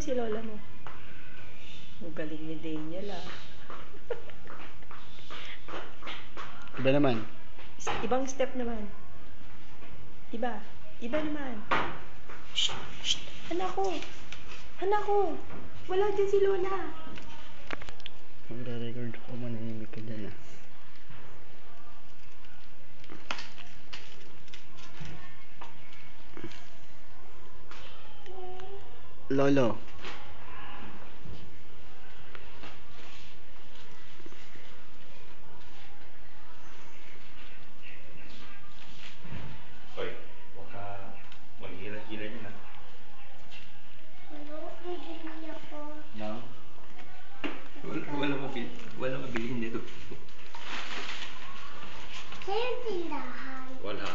si lola mo. Ang galing ni Daniel ah. Iba naman. Ibang step naman. Iba. Iba naman. Shh! Shh! Anak ko! Anak ko! Wala dyan si lola. Magre-record ako, manahimik ka dyan ah. Lolo. Hoy, huwag ka maghihila-hila dyan, ha? Ano? Bibili ako. No? Wala mabilihin dito. Saan yung tindahan? Wala.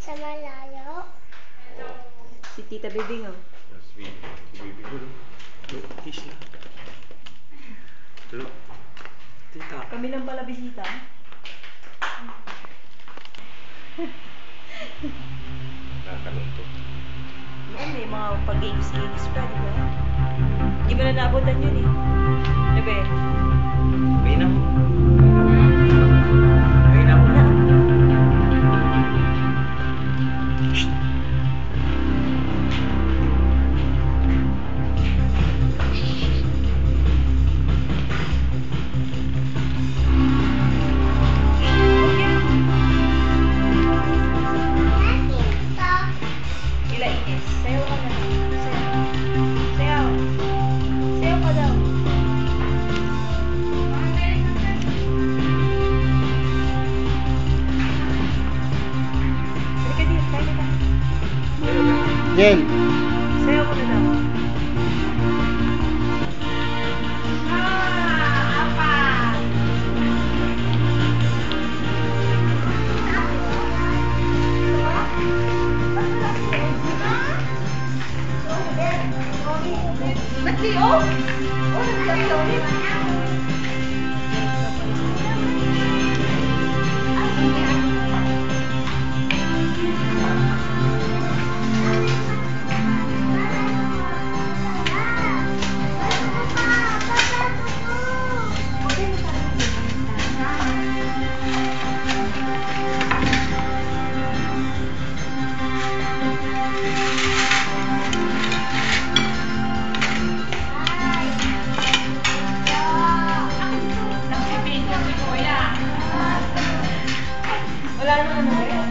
Sa malayo? Oo. Si Tita Bibing oh. Si Bibi ko, no? Look, kiss na. Look. Tita. Kami lang pala bisita. Nakakalungkot. Yan, may mga pag-games-games pa, di ba? Di ba na naabutan yun eh? Diba? May na. May na. Ila Ines, sayaw ka na. Sayaw. Sayaw. Sayaw ka daw. Halika dito, tayo na tayo. Jen! Sayaw ka na daw. Wala naman na yun.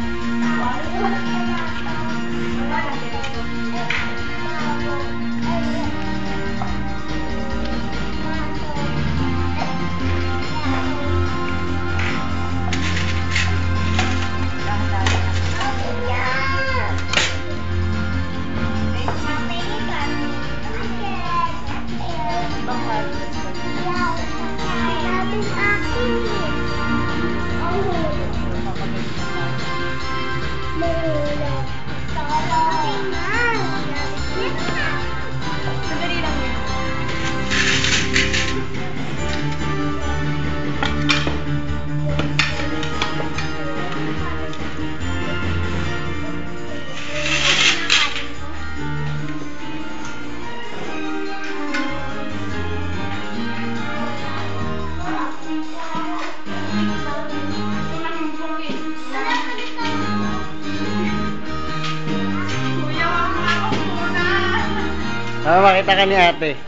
Sandali lang yun. Makita ka ni ate.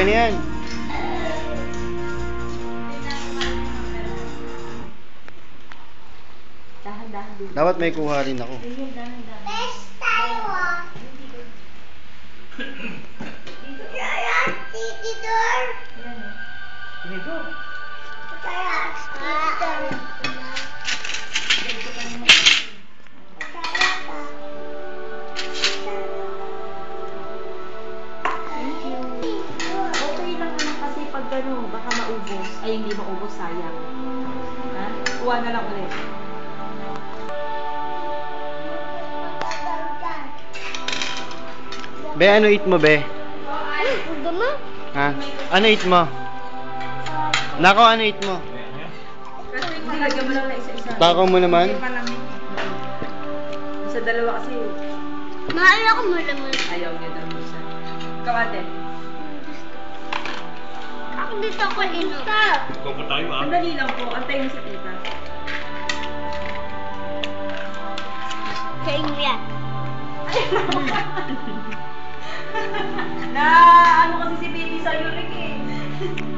Okay na yan. Dahan-dahan din. Dapat may kuha rin ako. Ayun, dahan-dahan. Best tayo ah. Kaya, Titi Dor. Ayan o. Dito. Kaya, Titi Dor. Okay lang naman kasi pag ano, baka maubos. Ay, hindi maubos, sayang. Ha? Kuha na lang ulit. Be, ano eat mo, be? Ay, huwag mo. Ha? Ano eat mo? Nako, ano eat mo? Kasi nilagyan mo lang na isa-isa. Tako mo naman? Sa dalawa kasi Mahal ako mo naman. ayaw niya daw isa. Ikaw ate. Ako dito ako inom. Ikaw pa tayo ah. Sandali lang po. Antayin mo sa tita. Sa inyo yan. Na ano kasi si baby sa'yo, Rick eh.